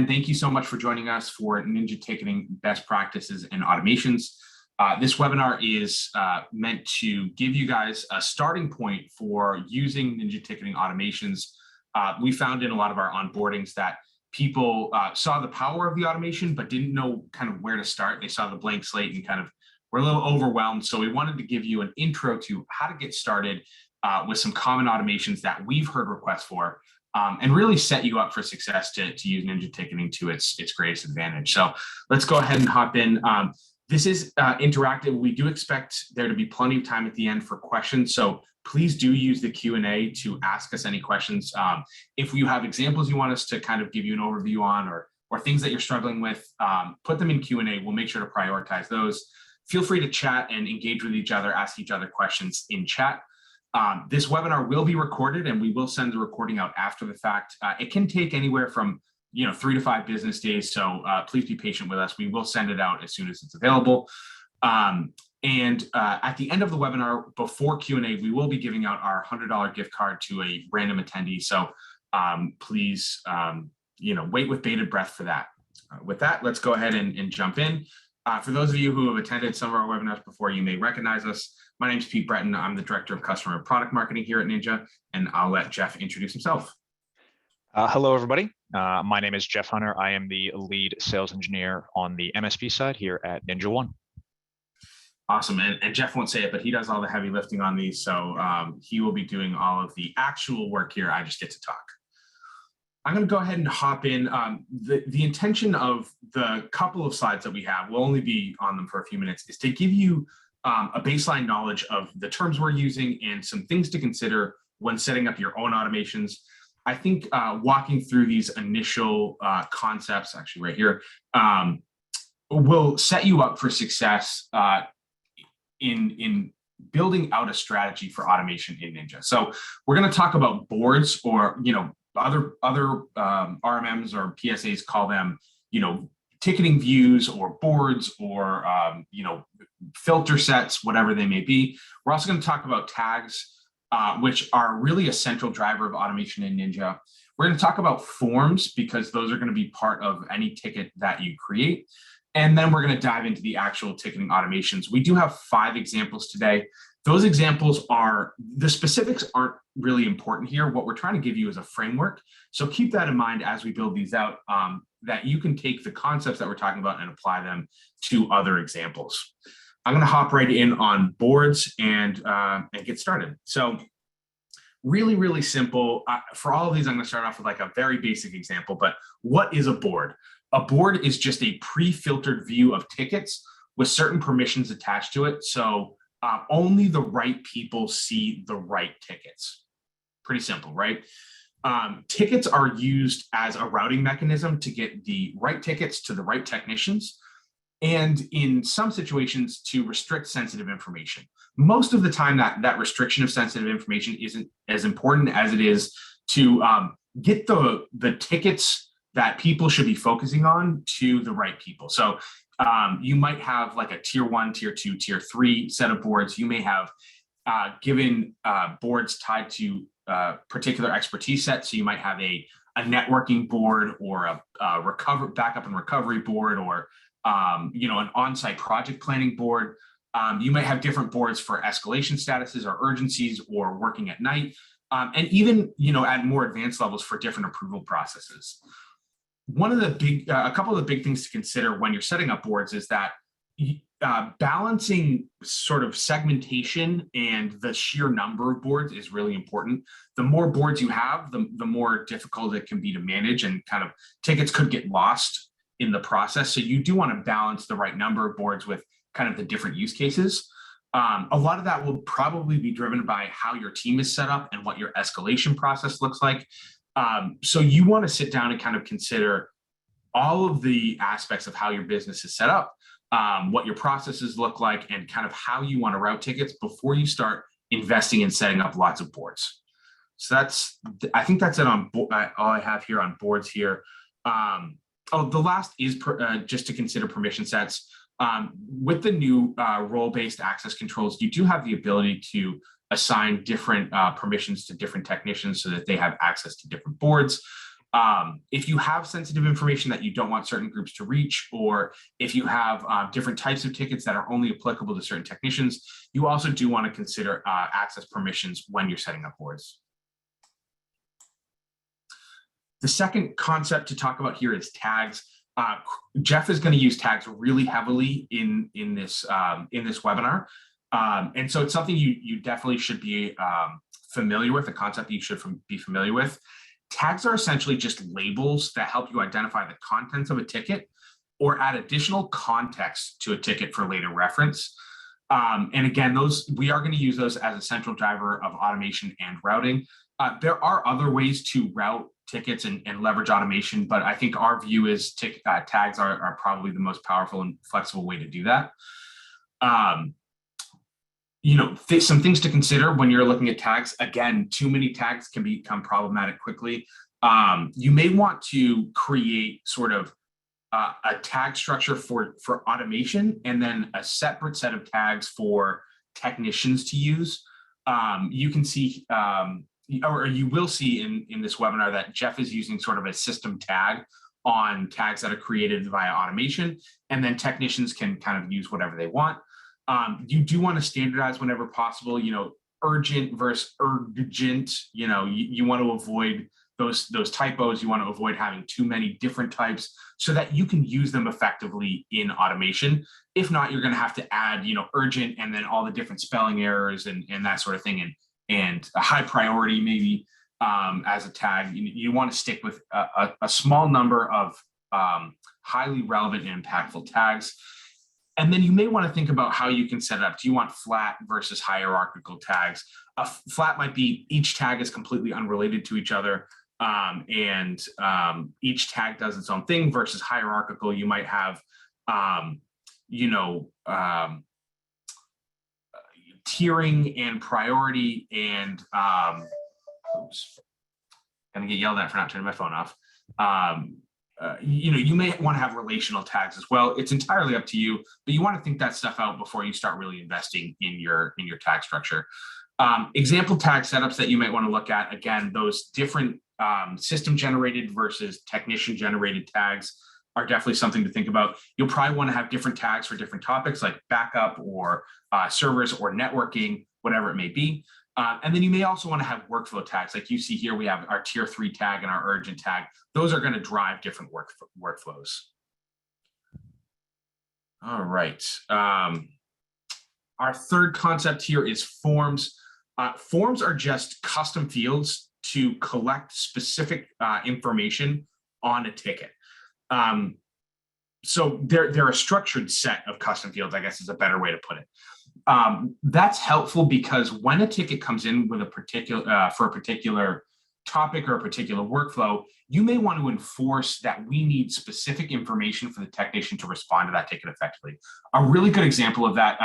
again, thank you so much for joining us for Ninja Ticketing Best Practices and Automations. This webinar is meant to give you guys a starting point for using Ninja Ticketing automations. We found in a lot of our onboardings that people saw the power of the automation, but didn't know kind of where to start. They saw the blank slate and kind of were a little overwhelmed. So we wanted to give you an intro to how to get started with some common automations that we've heard requests for. And really set you up for success to use Ninja Ticketing to its greatest advantage. So let's go ahead and hop in. This is interactive. We do expect there to be plenty of time at the end for questions. So please do use the Q&A to ask us any questions. If you have examples you want us to kind of give you an overview on or things that you're struggling with, put them in Q&A. We'll make sure to prioritize those. Feel free to chat and engage with each other, ask each other questions in chat. This webinar will be recorded and we will send the recording out after the fact. It can take anywhere from 3 to 5 business days. So please be patient with us. We will send it out as soon as it's available. And at the end of the webinar, before Q&A, we will be giving out our $100 gift card to a random attendee. So please, wait with bated breath for that. With that, let's go ahead and jump in. For those of you who have attended some of our webinars before, you may recognize us. My name is Pete Breton. I'm the Director of Customer and Product Marketing here at Ninja, and I'll let Jeff introduce himself. Hello, everybody. My name is Jeff Hunter. I am the lead sales engineer on the MSP side here at Ninja One. Awesome. And Jeff won't say it, but he does all the heavy lifting on these. So he will be doing all of the actual work here. I just get to talk. I'm going to go ahead and hop in. The intention of the couple of slides that we have, we'll only be on them for a few minutes, is to give you a baseline knowledge of the terms we're using and some things to consider when setting up your own automations. I think walking through these initial concepts, actually right here, will set you up for success in building out a strategy for automation in Ninja. So we're going to talk about boards, or other RMMs or PSAs call them, ticketing views or boards or filter sets, whatever they may be. We're also going to talk about tags, which are really a central driver of automation in Ninja. We're going to talk about forms because those are going to be part of any ticket that you create. And then we're going to dive into the actual ticketing automations. We do have 5 examples today. Those examples the specifics aren't really important here. What we're trying to give you is a framework. So keep that in mind as we build these out, that you can take the concepts that we're talking about and apply them to other examples. I'm going to hop right in on boards and get started. So really, really simple. For all of these, I'm going to start off with like a very basic example, but what is a board? A board is just a pre-filtered view of tickets with certain permissions attached to it. So only the right people see the right tickets. Pretty simple, right? Tickets are used as a routing mechanism to get the right tickets to the right technicians, and in some situations to restrict sensitive information. Most of the time that restriction of sensitive information isn't as important as it is to get the tickets that people should be focusing on to the right people. So you might have like a tier 1, tier 2, tier 3 set of boards. You may have given boards tied to particular expertise sets. So you might have a networking board or a backup and recovery board, or an on-site project planning board. You might have different boards for escalation statuses or urgencies or working at night, and even at more advanced levels for different approval processes. A couple of the big things to consider when you're setting up boards is that balancing sort of segmentation and the sheer number of boards is really important. The more boards you have, the more difficult it can be to manage, and kind of tickets could get lost in the process. So you do want to balance the right number of boards with kind of the different use cases. A lot of that will probably be driven by how your team is set up and what your escalation process looks like. So you want to sit down and kind of consider all of the aspects of how your business is set up, what your processes look like, and kind of how you want to route tickets before you start investing in setting up lots of boards. So I think that's it on all I have here on boards here. The last is just to consider permission sets. With the new role-based access controls, you do have the ability to assign different permissions to different technicians so that they have access to different boards. If you have sensitive information that you don't want certain groups to reach, or if you have different types of tickets that are only applicable to certain technicians, you also do want to consider access permissions when you're setting up boards. The second concept to talk about here is tags. Jeff is going to use tags really heavily in this webinar, and so it's something you definitely should be familiar with. A concept you should be familiar with. Tags are essentially just labels that help you identify the contents of a ticket or add additional context to a ticket for later reference. And again, we are going to use those as a central driver of automation and routing. There are other ways to route tickets and leverage automation, but I think our view is tags are probably the most powerful and flexible way to do that. Some things to consider when you're looking at tags. Again, too many tags can become problematic quickly. You may want to create sort of a tag structure for automation, and then a separate set of tags for technicians to use. You can see, or you will see in this webinar, that Jeff is using sort of a system tag on tags that are created via automation, and then technicians can kind of use whatever they want. You do want to standardize whenever possible, urgent versus urgent. You want to avoid those typos. You want to avoid having too many different types so that you can use them effectively in automation. If not, you're going to have to add, urgent and then all the different spelling errors and that sort of thing, and a high priority maybe as a tag. You want to stick with a small number of highly relevant and impactful tags. And then you may want to think about how you can set it up. Do you want flat versus hierarchical tags? Flat might be each tag is completely unrelated to each other, and each tag does its own thing, versus hierarchical. You might have, tiering and priority, and oops, gonna get yelled at for not turning my phone off. You may want to have relational tags as well. It's entirely up to you, but you want to think that stuff out before you start really investing in your tag structure. Example tag setups that you might want to look at, again, those different system generated versus technician generated tags are definitely something to think about. You'll probably want to have different tags for different topics like backup or servers or networking, whatever it may be. And then you may also want to have workflow tags. Like you see here, we have our tier 3 tag and our urgent tag. Those are going to drive different workflows. All right. Our third concept here is forms. Forms are just custom fields to collect specific information on a ticket. So they're a structured set of custom fields, I guess is a better way to put it. That's helpful because when a ticket comes in with for a particular topic or a particular workflow, you may want to enforce that we need specific information for the technician to respond to that ticket effectively. A really good example of that,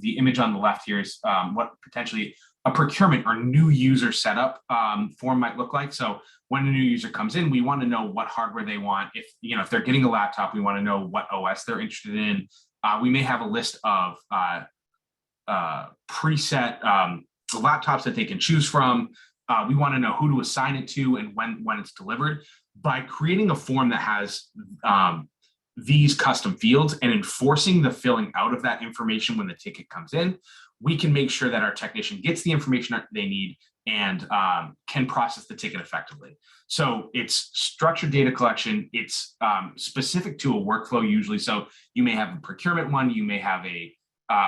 the image on the left here, is what potentially a procurement or new user setup form might look like. So when a new user comes in, we want to know what hardware they want. If they're getting a laptop, we want to know what OS they're interested in. We may have a list of preset laptops that they can choose from. We want to know who to assign it to and when it's delivered. By creating a form that has these custom fields and enforcing the filling out of that information when the ticket comes in, we can make sure that our technician gets the information that they need and can process the ticket effectively. So it's structured data collection. It's specific to a workflow usually. So you may have a procurement one, you may have a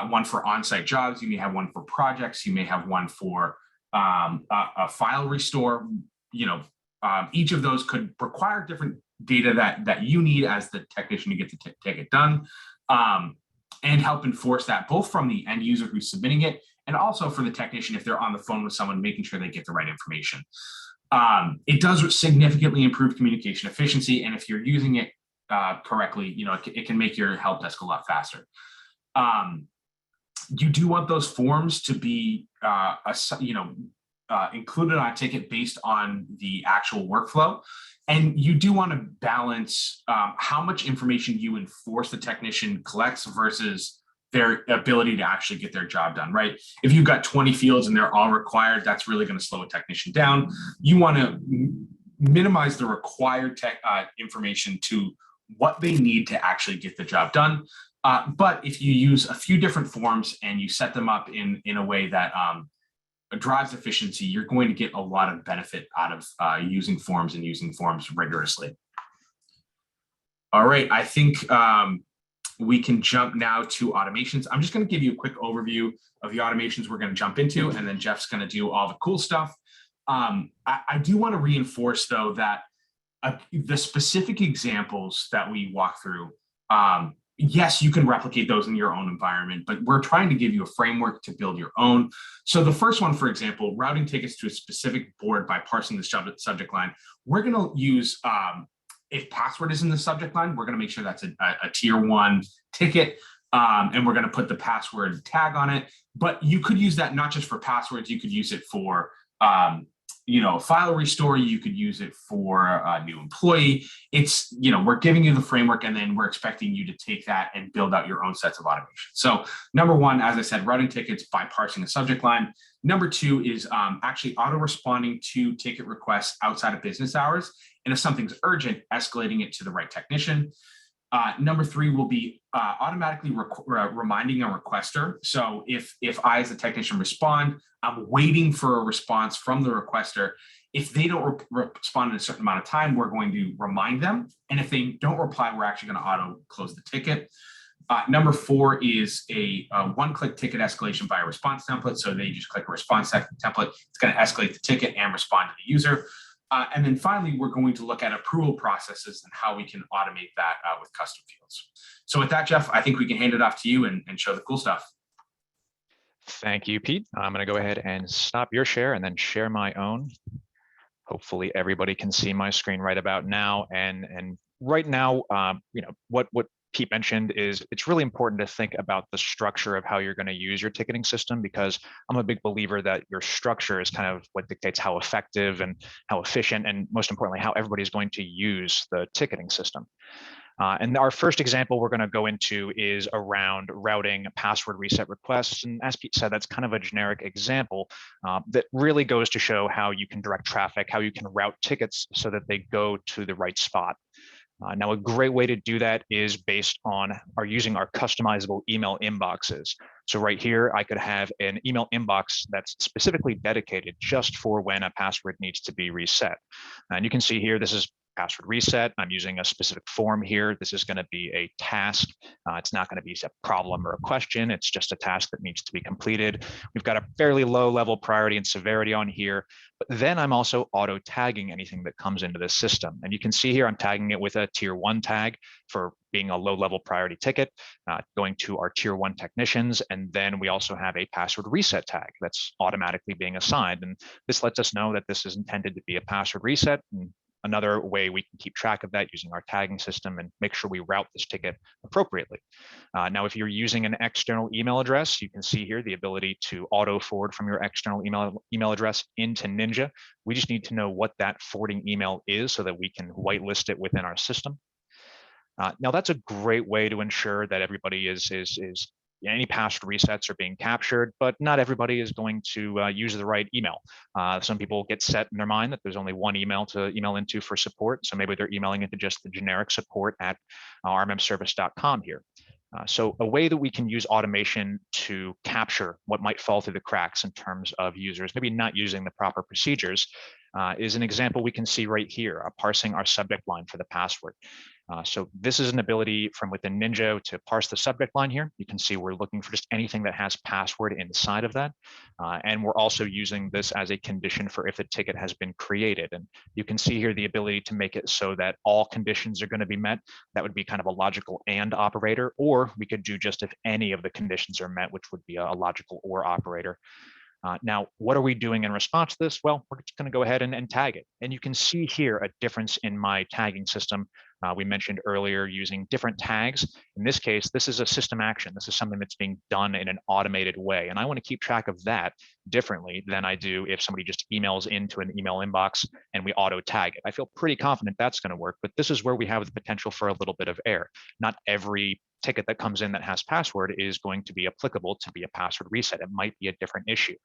one for on-site jobs, you may have one for projects, you may have one for a file restore. Each of those could require different data that you need as the technician to get the ticket done, and help enforce that both from the end user who's submitting it and also for the technician if they're on the phone with someone, making sure they get the right information. It does significantly improve communication efficiency, and if you're using it correctly, it can make your help desk a lot faster. You do want those forms to be included on a ticket based on the actual workflow. And you do want to balance how much information you enforce the technician collects versus their ability to actually get their job done, right? If you've got 20 fields and they're all required, that's really going to slow a technician down. You want to minimize the required information to what they need to actually get the job done. But if you use a few different forms and you set them up in a way that drives efficiency, you're going to get a lot of benefit out of using forms and using forms rigorously. All right, I think we can jump now to automations. I'm just going to give you a quick overview of the automations we're going to jump into, and then Jeff's going to do all the cool stuff. I do want to reinforce, though, that the specific examples that we walk through, yes, you can replicate those in your own environment, but we're trying to give you a framework to build your own. So the first one, for example, routing tickets to a specific board by parsing the subject line. We're going to use, if password is in the subject line, we're going to make sure that's a tier 1 ticket, and we're going to put the password tag on it. But you could use that not just for passwords. You could use it for file restore. You could use it for a new employee. It's, we're giving you the framework, and then we're expecting you to take that and build out your own sets of automation. So number one, as I said, routing tickets by parsing the subject line. Number two is actually auto responding to ticket requests outside of business hours. And if something's urgent, escalating it to the right technician. Number three will be automatically reminding a requester. So if I, as a technician, respond, I'm waiting for a response from the requester. If they don't respond in a certain amount of time, we're going to remind them. And if they don't reply, we're actually going to auto close the ticket. Number four is a one-click ticket escalation via response template. So they just click a response template. It's going to escalate the ticket and respond to the user. And then finally, we're going to look at approval processes and how we can automate that with custom fields. So with that, Jeff, I think we can hand it off to you and show the cool stuff. Thank you, Pete. I'm going to go ahead and stop your share and then share my own. Hopefully everybody can see my screen right about now. And right now, what Pete mentioned is it's really important to think about the structure of how you're going to use your ticketing system, because I'm a big believer that your structure is kind of what dictates how effective and how efficient, and most importantly, how everybody's going to use the ticketing system. And our first example we're going to go into is around routing password reset requests. And as Pete said, that's kind of a generic example that really goes to show how you can direct traffic, how you can route tickets so that they go to the right spot. Now, a great way to do that is based on using our customizable email inboxes. So right here, I could have an email inbox that's specifically dedicated just for when a password needs to be reset. And you can see here, this is password reset. I'm using a specific form here. This is going to be a task. It's not going to be a problem or a question. It's just a task that needs to be completed. We've got a fairly low level priority and severity on here, but then I'm also auto tagging anything that comes into this system. And you can see here, I'm tagging it with a tier 1 tag for being a low level priority ticket, going to our tier 1 technicians. And then we also have a password reset tag that's automatically being assigned. And this lets us know that this is intended to be a password reset. And another way we can keep track of that using our tagging system and make sure we route this ticket appropriately. Now, if you're using an external email address, you can see here the ability to auto forward from your external email address into Ninja. We just need to know what that forwarding email is so that we can whitelist it within our system. Now, that's a great way to ensure that everybody is any password resets are being captured, but not everybody is going to use the right email. Some people get set in their mind that there's only one email to email into for support. So maybe they're emailing into just the generic support at rmmservice.com here. So a way that we can use automation to capture what might fall through the cracks in terms of users maybe not using the proper procedures is an example we can see right here, parsing our subject line for the password. So this is an ability from within Ninja to parse the subject line here. You can see we're looking for just anything that has password inside of that. And we're also using this as a condition for if the ticket has been created. And you can see here the ability to make it so that all conditions are going to be met. That would be kind of a logical and operator, or we could do just if any of the conditions are met, which would be a logical or operator. Now, what are we doing in response to this? Well, we're just going to go ahead and tag it. And you can see here a difference in my tagging system We mentioned earlier using different tags. In this case, this is a system action. This is something that's being done in an automated way. And I want to keep track of that differently than I do if somebody just emails into an email inbox and we auto tag it. I feel pretty confident that's going to work, but this is where we have the potential for a little bit of error. Not every ticket that comes in that has password is going to be applicable to be a password reset. It might be a different issue.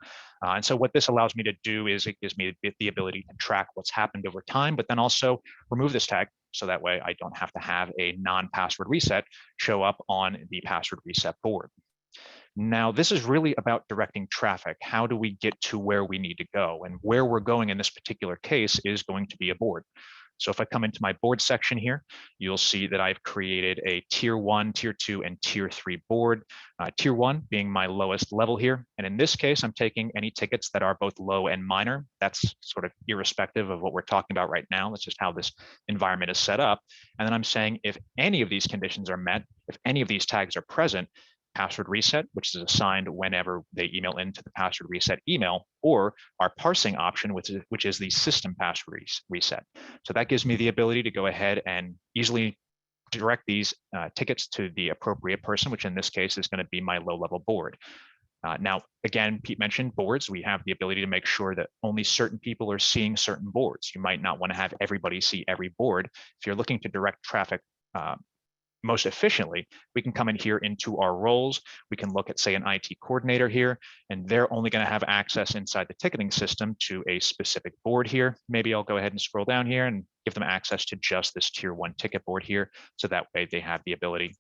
And so what this allows me to do is it gives me the ability to track what's happened over time, but then also remove this tag. So that way I don't have to have a non-password reset show up on the password reset board. Now, this is really about directing traffic. How do we get to where we need to go? And where we're going in this particular case is going to be a board. So if I come into my board section here, you'll see that I've created a tier 1, tier 2, and tier 3 board. Tier 1 being my lowest level here. And in this case, I'm taking any tickets that are both low and minor. That's sort of irrespective of what we're talking about right now. That's just how this environment is set up. And then I'm saying if any of these conditions are met, if any of these tags are present, password reset, which is assigned whenever they email into the password reset email, or our parsing option, which is the system password reset. So that gives me the ability to go ahead and easily direct these tickets to the appropriate person, which in this case is going to be my low-level board. Now, again, Pete mentioned boards. We have the ability to make sure that only certain people are seeing certain boards. You might not want to have everybody see every board. If you're looking to direct traffic most efficiently, we can come in here into our roles. We can look at, say, an IT coordinator here, and they're only going to have access inside the ticketing system to a specific board here. Maybe I'll go ahead and scroll down here and give them access to just this tier 1 ticket board here. So that way they have the ability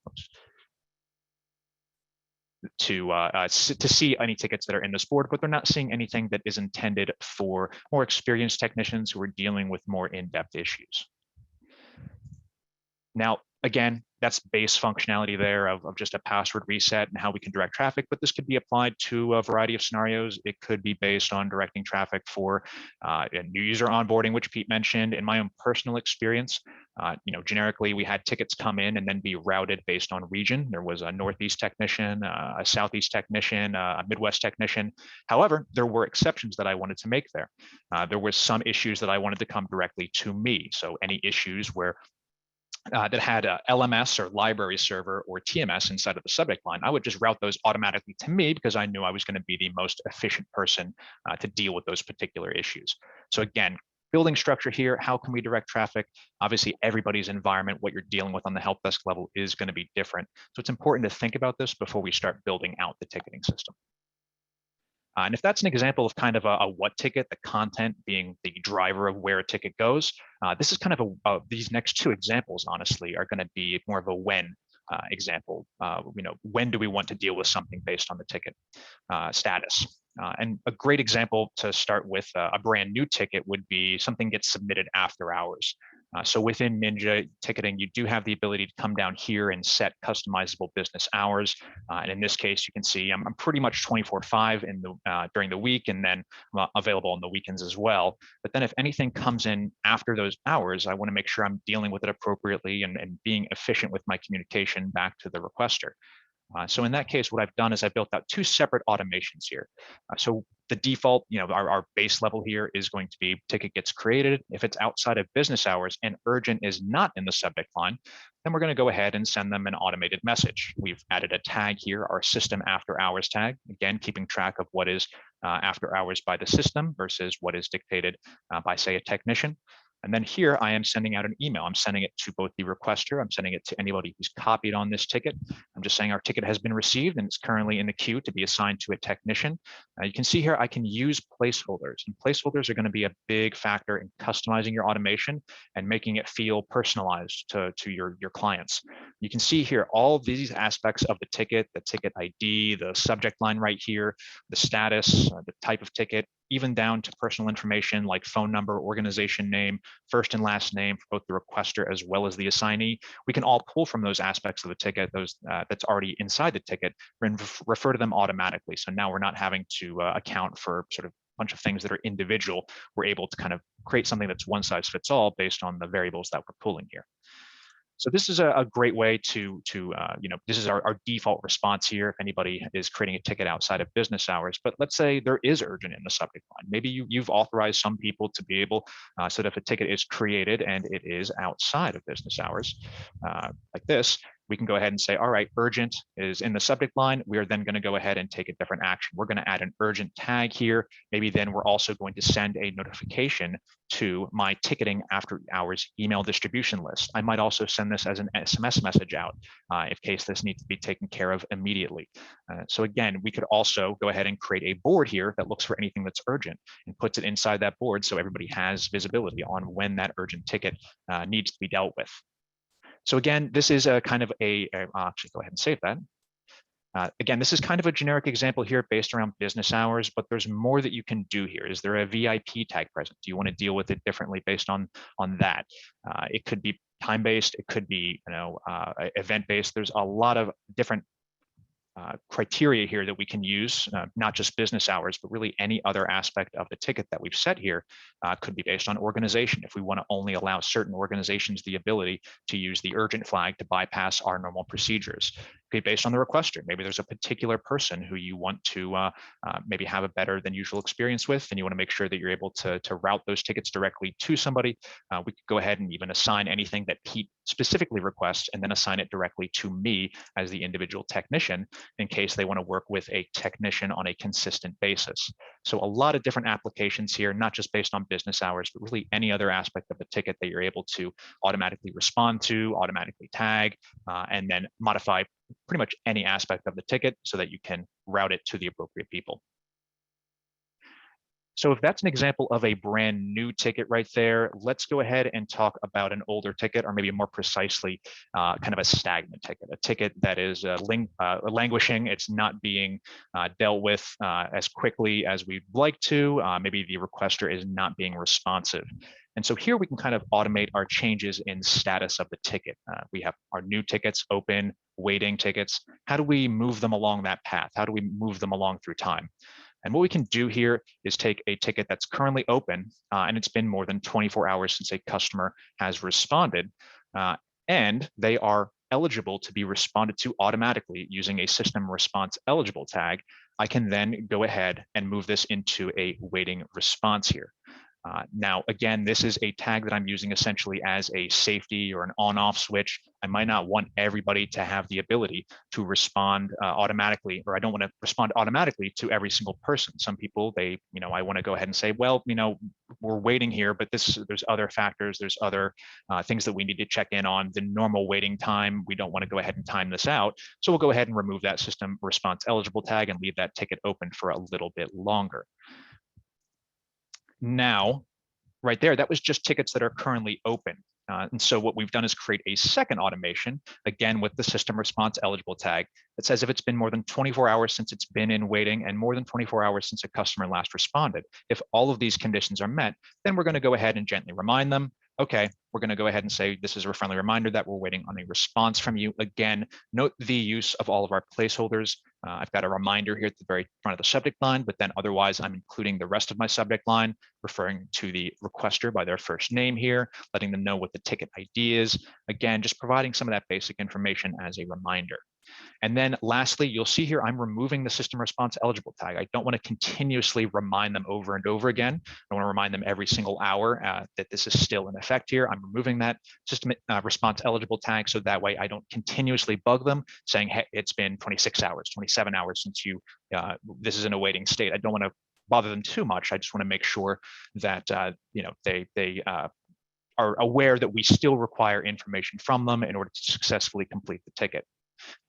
to see any tickets that are in this board, but they're not seeing anything that is intended for more experienced technicians who are dealing with more in-depth issues. Now, again, that's base functionality there of just a password reset and how we can direct traffic, but this could be applied to a variety of scenarios. It could be based on directing traffic for a new user onboarding, which Pete mentioned. In my own personal experience, generically we had tickets come in and then be routed based on region. There was a Northeast technician, a Southeast technician, a Midwest technician. However, there were exceptions that I wanted to make there. There were some issues that I wanted to come directly to me. So any issues where that had a LMS or library server or TMS inside of the subject line, I would just route those automatically to me because I knew I was going to be the most efficient person to deal with those particular issues. So again, building structure here, how can we direct traffic? Obviously, everybody's environment, what you're dealing with on the help desk level is going to be different. So it's important to think about this before we start building out the ticketing system. And if that's an example of kind of a what ticket, the content being the driver of where a ticket goes, this is kind of these next two examples, honestly, are going to be more of a when example. When do we want to deal with something based on the ticket status? And a great example to start with a brand new ticket would be something gets submitted after hours. So within Ninja ticketing, you do have the ability to come down here and set customizable business hours. And in this case, you can see I'm pretty much 24/5 during the week, and then available on the weekends as well. But then if anything comes in after those hours, I want to make sure I'm dealing with it appropriately and being efficient with my communication back to the requester. So in that case, what I've done is I built out two separate automations here. So the default, our base level here is going to be ticket gets created. If it's outside of business hours and urgent is not in the subject line, then we're going to go ahead and send them an automated message. We've added a tag here, our system after hours tag, again, keeping track of what is after hours by the system versus what is dictated by, say, a technician. And then here I am sending out an email. I'm sending it to both the requester. I'm sending it to anybody who's copied on this ticket. I'm just saying our ticket has been received and it's currently in the queue to be assigned to a technician. You can see here I can use placeholders, and placeholders are going to be a big factor in customizing your automation and making it feel personalized to your clients. You can see here all these aspects of the ticket ID, the subject line right here, the status, the type of ticket, even down to personal information like phone number, organization name, first and last name for both the requester as well as the assignee. We can all pull from those aspects of the ticket, those that's already inside the ticket, and refer to them automatically. So now we're not having to account for sort of a bunch of things that are individual. We're able to kind of create something that's one size fits all based on the variables that we're pulling here. So this is a great way this is our default response here if anybody is creating a ticket outside of business hours. But let's say there is urgent in the subject line. Maybe you've authorized some people to be able, so that if a ticket is created and it is outside of business hours, like this, we can go ahead and say, all right, urgent is in the subject line. We are then going to go ahead and take a different action. We're going to add an urgent tag here. Maybe then we're also going to send a notification to my ticketing after hours email distribution list. I might also send this as an SMS message out in case this needs to be taken care of immediately. So again, we could also go ahead and create a board here that looks for anything that's urgent and puts it inside that board so everybody has visibility on when that urgent ticket needs to be dealt with. So again, this is a kind of I'll actually go ahead and save that. Again, this is kind of a generic example here based around business hours, but there's more that you can do here. Is there a VIP tag present? Do you want to deal with it differently based on that? It could be time-based. It could be event-based. There's a lot of different criteria here that we can use, not just business hours, but really any other aspect of the ticket that we've set here could be based on organization. If we want to only allow certain organizations the ability to use the urgent flag to bypass our normal procedures. Could be based on the requester. Maybe there's a particular person who you want to maybe have a better than usual experience with, and you want to make sure that you're able to route those tickets directly to somebody. We could go ahead and even assign anything that Pete specifically requests and then assign it directly to me as the individual technician in case they want to work with a technician on a consistent basis. So a lot of different applications here, not just based on business hours, but really any other aspect of the ticket that you're able to automatically respond to, automatically tag, and then modify pretty much any aspect of the ticket so that you can route it to the appropriate people. So if that's an example of a brand new ticket right there, let's go ahead and talk about an older ticket, or maybe more precisely, kind of a stagnant ticket, a ticket that is languishing. It's not being dealt with as quickly as we'd like to. Maybe the requester is not being responsive. And so here we can kind of automate our changes in status of the ticket. We have our new tickets, open, waiting tickets. How do we move them along that path? How do we move them along through time? And what we can do here is take a ticket that's currently open and it's been more than 24 hours since a customer has responded, and they are eligible to be responded to automatically using a system response eligible tag. I can then go ahead and move this into a waiting response here. Now, again, this is a tag that I'm using essentially as a safety or an on-off switch. I might not want everybody to have the ability to respond automatically, or I don't want to respond automatically to every single person. Some people, I want to go ahead and say, well, we're waiting here, but there's other factors, there's other things that we need to check in on. The normal waiting time, we don't want to go ahead and time this out. So we'll go ahead and remove that system response eligible tag and leave that ticket open for a little bit longer. Now, right there, that was just tickets that are currently open. And so what we've done is create a second automation, again, with the system response eligible tag that says if it's been more than 24 hours since it's been in waiting and more than 24 hours since a customer last responded, if all of these conditions are met, then we're going to go ahead and gently remind them, okay, we're going to go ahead and say, this is a friendly reminder that we're waiting on a response from you. Again, note the use of all of our placeholders. I've got a reminder here at the very front of the subject line, but then otherwise I'm including the rest of my subject line, referring to the requester by their first name here, letting them know what the ticket ID is. Again, just providing some of that basic information as a reminder. And then lastly, you'll see here, I'm removing the system response eligible tag. I don't want to continuously remind them over and over again. I want to remind them every single hour that this is still in effect here. I'm removing that system response eligible tag so that way I don't continuously bug them saying, hey, it's been 26 hours, 27 hours since this is in a waiting state. I don't want to bother them too much. I just want to make sure that they are aware that we still require information from them in order to successfully complete the ticket.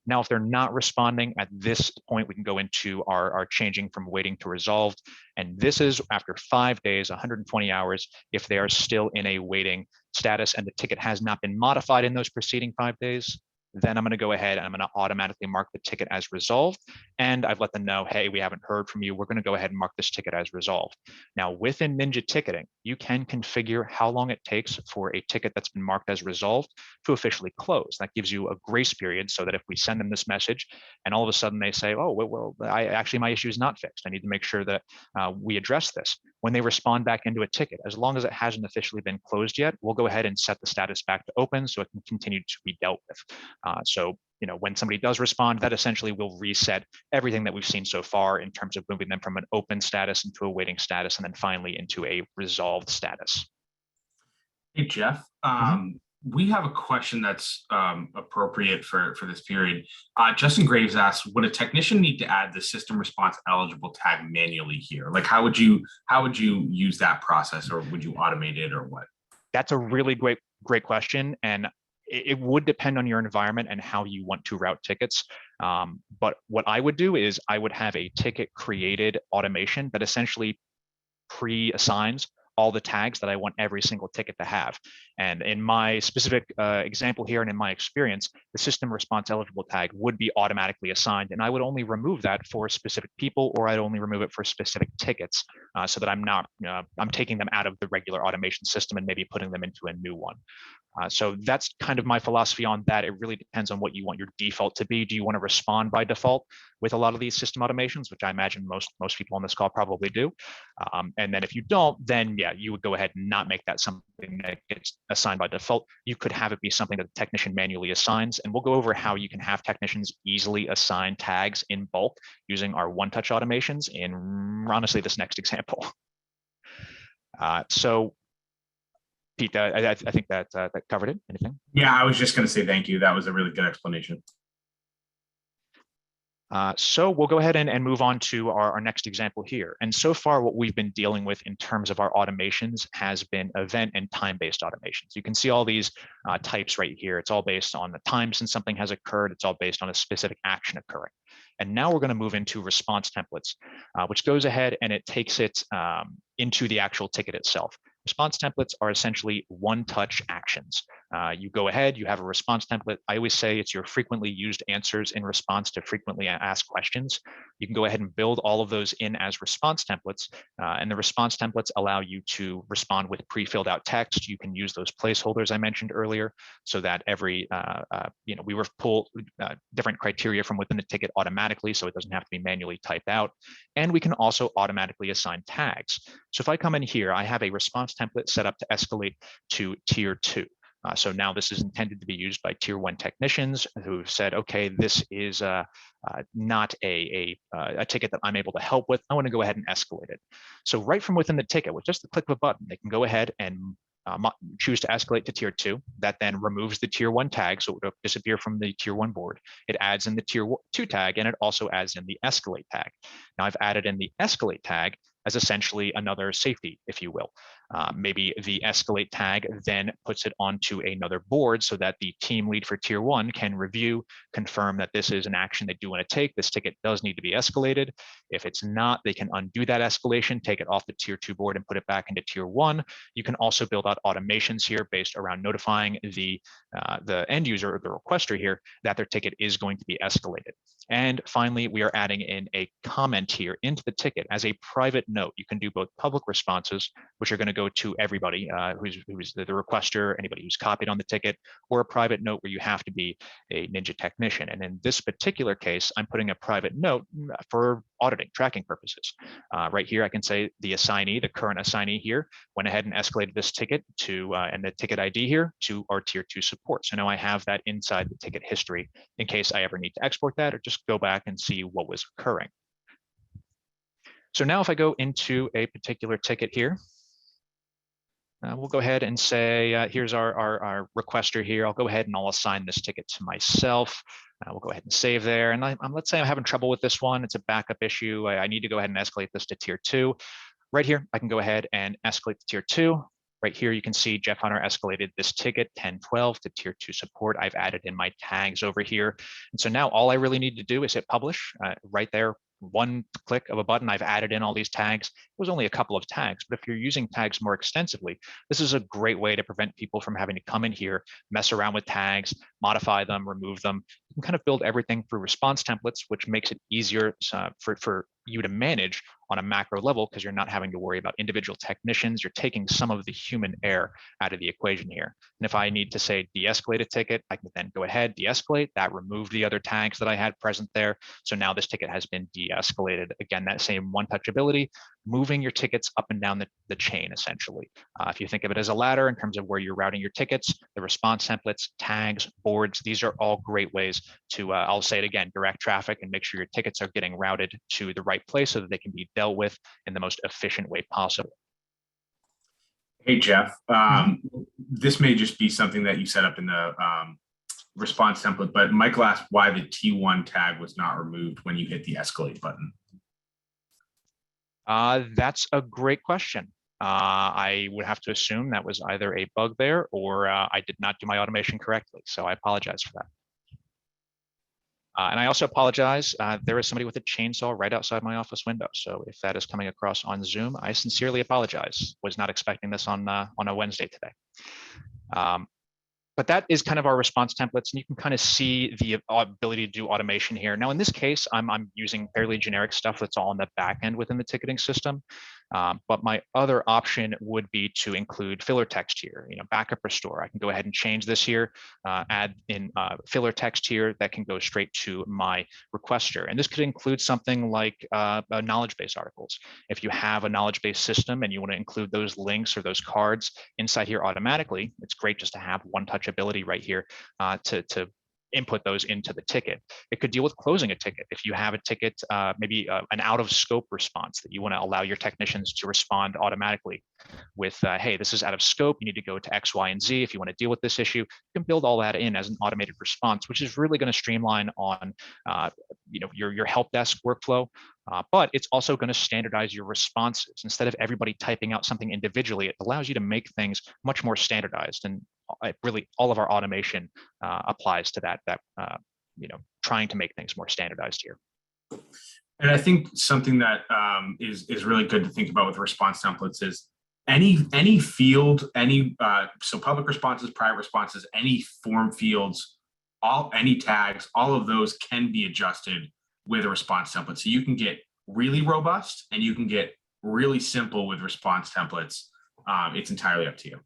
Now, if they're not responding at this point, we can go into our changing from waiting to resolved. And this is after 5 days, 120 hours, if they are still in a waiting status and the ticket has not been modified in those preceding 5 days, then I'm going to go ahead and I'm going to automatically mark the ticket as resolved. And I've let them know, hey, we haven't heard from you. We're going to go ahead and mark this ticket as resolved. Now, within Ninja Ticketing, you can configure how long it takes for a ticket that's been marked as resolved to officially close. That gives you a grace period so that if we send them this message and all of a sudden they say, oh, well, my issue is not fixed. I need to make sure that we address this. when they respond back into a ticket, as long as it hasn't officially been closed yet, we'll go ahead and set the status back to open so it can continue to be dealt with. So when somebody does respond, that essentially will reset everything that we've seen so far in terms of moving them from an open status into a waiting status, and then finally into a resolved status. Hey, Jeff. We have a question that's appropriate for this period. Justin Graves asks, would a technician need to add the system response eligible tag manually here? Like, how would you use that process, or would you automate it, or what? That's a really great question. And it would depend on your environment and how you want to route tickets. But what I would do is I would have a ticket created automation that essentially pre-assigns all the tags that I want every single ticket to have. And in my specific example here, and in my experience, the system response eligible tag would be automatically assigned, and I would only remove that for specific people, or I'd only remove it for specific tickets, so that I'm taking them out of the regular automation system and maybe putting them into a new one. So that's kind of my philosophy on that. It really depends on what you want your default to be. Do you want to respond by default with a lot of these system automations, which I imagine most people on this call probably do? And then if you don't, then yeah, you would go ahead and not make that something that gets assigned by default. You could have it be something that the technician manually assigns, and we'll go over how you can have technicians easily assign tags in bulk using our one-touch automations in honestly this next example. So Pete, I think that covered it. Anything? Yeah, I was just going to say thank you. That was a really good explanation. So we'll go ahead and move on to our next example here. And so far, what we've been dealing with in terms of our automations has been event and time-based automations. You can see all these types right here. It's all based on the time since something has occurred. It's all based on a specific action occurring. And now we're going to move into response templates, which goes ahead and it takes it into the actual ticket itself. Response templates are essentially one-touch actions. You go ahead, you have a response template. I always say it's your frequently used answers in response to frequently asked questions. You can go ahead and build all of those in as response templates, and the response templates allow you to respond with pre-filled out text. You can use those placeholders I mentioned earlier, so that every, we pull different criteria from within the ticket automatically, so it doesn't have to be manually typed out. And we can also automatically assign tags. So if I come in here, I have a response template set up to escalate to tier 2. So now this is intended to be used by tier 1 technicians who've said, okay, this is not a ticket that I'm able to help with. I want to go ahead and escalate it. So right from within the ticket, with just the click of a button, they can go ahead and choose to escalate to tier 2. That then removes the tier 1 tag, so it will disappear from the tier 1 board. It adds in the tier 2 tag, and it also adds in the escalate tag. Now I've added in the escalate tag as essentially another safety, if you will. Maybe the escalate tag then puts it onto another board so that the team lead for tier 1 can review, confirm that this is an action they do want to take. This ticket does need to be escalated. If it's not, they can undo that escalation, take it off the tier 2 board and put it back into tier 1. You can also build out automations here based around notifying the end user or the requester here that their ticket is going to be escalated. And finally, we are adding in a comment here into the ticket as a private note. You can do both public responses, which are going to go to everybody who's the requester, anybody who's copied on the ticket, or a private note where you have to be a Ninja technician. And in this particular case, I'm putting a private note for auditing, tracking purposes. Right here, I can say the assignee, the current assignee here, went ahead and escalated this ticket to, and the ticket ID here, to our tier 2 support. So now I have that inside the ticket history in case I ever need to export that or just go back and see what was occurring. So now if I go into a particular ticket here, we'll go ahead and say, here's our requester here. I'll go ahead and I'll assign this ticket to myself. We'll go ahead and save there. And let's say I'm having trouble with this one. It's a backup issue. I need to go ahead and escalate this to tier 2. Right here, I can go ahead and escalate to tier 2. Right here, you can see Jeff Hunter escalated this ticket 1012 to tier 2 support. I've added in my tags over here. And so now all I really need to do is hit publish right there. One click of a button, I've added in all these tags. It was only a couple of tags, but if you're using tags more extensively, this is a great way to prevent people from having to come in here, mess around with tags, modify them, remove them. You can kind of build everything through response templates, which makes it easier for you to manage on a macro level because you're not having to worry about individual technicians. You're taking some of the human error out of the equation here. And if I need to say de-escalate a ticket, I can then go ahead, de-escalate. That removed the other tags that I had present there. So now this ticket has been de-escalated. Again, that same one-touch ability, moving your tickets up and down the chain, essentially. If you think of it as a ladder in terms of where you're routing your tickets, the response templates, tags, boards, these are all great ways to, I'll say it again, direct traffic and make sure your tickets are getting routed to the right place so that they can be dealt with in the most efficient way possible. Hey, Jeff, this may just be something that you set up in the response template, but Michael asked why the T1 tag was not removed when you hit the escalate button. That's a great question. I would have to assume that was either a bug there or I did not do my automation correctly. So I apologize for that. And I also apologize. There is somebody with a chainsaw right outside my office window. So if that is coming across on Zoom, I sincerely apologize. Was not expecting this on a Wednesday today. But that is kind of our response templates, and you can kind of see the ability to do automation here. Now, in this case, I'm using fairly generic stuff that's all on the back end within the ticketing system. But my other option would be to include filler text here, backup restore. I can go ahead and change this here, add in filler text here that can go straight to my requester. And this could include something like knowledge base articles. If you have a knowledge base system and you want to include those links or those cards inside here automatically, it's great just to have one touch ability right here to input those into the ticket. It could deal with closing a ticket. If you have a ticket, maybe an out of scope response that you want to allow your technicians to respond automatically with, hey, this is out of scope. You need to go to X, Y, and Z. If you want to deal with this issue, you can build all that in as an automated response, which is really going to streamline on your help desk workflow. But it's also going to standardize your responses. Instead of everybody typing out something individually, it allows you to make things much more standardized. And really, all of our automation applies to that. Trying to make things more standardized here. And I think something that is really good to think about with response templates is any field, so public responses, private responses, any form fields, any tags, all of those can be adjusted with a response template. So you can get really robust and you can get really simple with response templates. It's entirely up to you.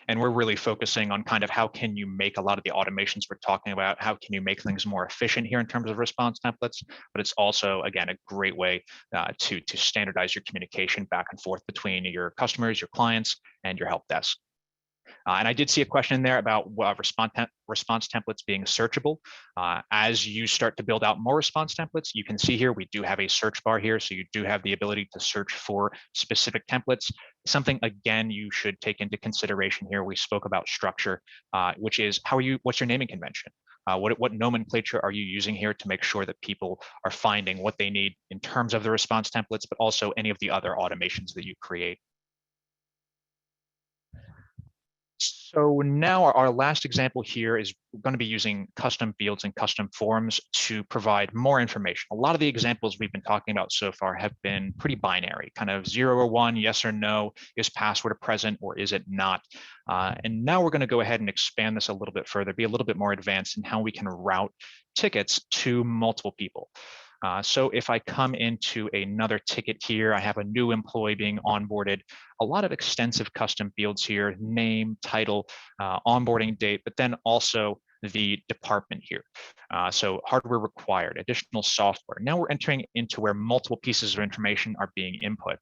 And we're really focusing on kind of how can you make a lot of the automations we're talking about, how can you make things more efficient here in terms of response templates, but it's also, again, a great way to standardize your communication back and forth between your customers, your clients, and your help desk. And I did see a question in there about response templates being searchable. As you start to build out more response templates, you can see here we do have a search bar here, so you do have the ability to search for specific templates. Something, again, you should take into consideration here. We spoke about structure, which is what's your naming convention? What nomenclature are you using here to make sure that people are finding what they need in terms of the response templates, but also any of the other automations that you create? So now our last example here is going to be using custom fields and custom forms to provide more information. A lot of the examples we've been talking about so far have been pretty binary, kind of 0 or 1, yes or no, is password present or is it not? And now we're going to go ahead and expand this a little bit further, be a little bit more advanced in how we can route tickets to multiple people. So if I come into another ticket here, I have a new employee being onboarded, a lot of extensive custom fields here, name, title, onboarding date, but then also the department here. So hardware required, additional software. Now we're entering into where multiple pieces of information are being input.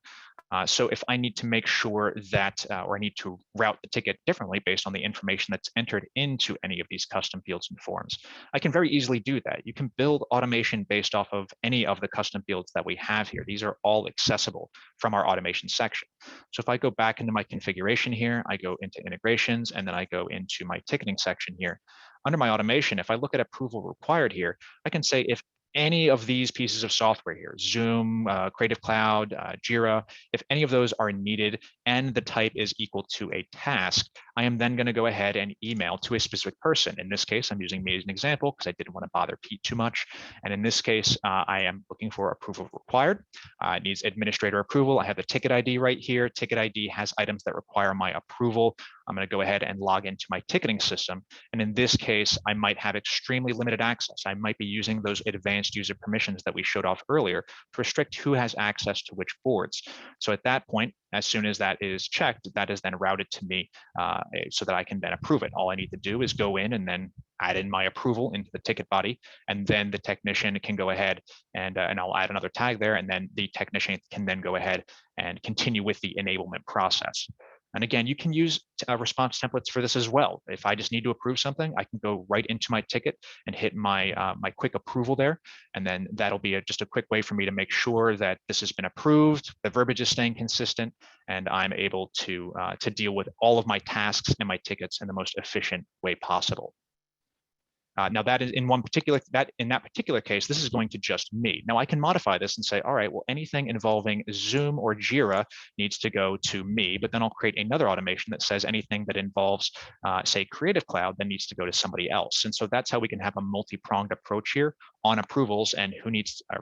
So if I need to make sure that, or I need to route the ticket differently based on the information that's entered into any of these custom fields and forms, I can very easily do that. You can build automation based off of any of the custom fields that we have here. These are all accessible from our automation section. So if I go back into my configuration here, I go into integrations, and then I go into my ticketing section here. Under my automation, if I look at approval required here, I can say if any of these pieces of software here, Zoom, Creative Cloud, Jira, if any of those are needed and the type is equal to a task, I am then going to go ahead and email to a specific person. In this case, I'm using me as an example because I didn't want to bother Pete too much. And in this case, I am looking for approval required. It needs administrator approval. I have the ticket ID right here. Ticket ID has items that require my approval. I'm going to go ahead and log into my ticketing system. And in this case, I might have extremely limited access. I might be using those advanced user permissions that we showed off earlier to restrict who has access to which boards. So at that point, as soon as that is checked, that is then routed to me so that I can then approve it. All I need to do is go in and then add in my approval into the ticket body, and then the technician can go ahead and I'll add another tag there, and then the technician can then go ahead and continue with the enablement process. And again, you can use response templates for this as well. If I just need to approve something, I can go right into my ticket and hit my my quick approval there, and then that'll be just a quick way for me to make sure that this has been approved, the verbiage is staying consistent, and I'm able to deal with all of my tasks and my tickets in the most efficient way possible. Now that is in that particular case, this is going to just me. Now I can modify this and say, all right, well, anything involving Zoom or Jira needs to go to me, but then I'll create another automation that says anything that involves, say, Creative Cloud, then needs to go to somebody else. And so that's how we can have a multi-pronged approach here on approvals and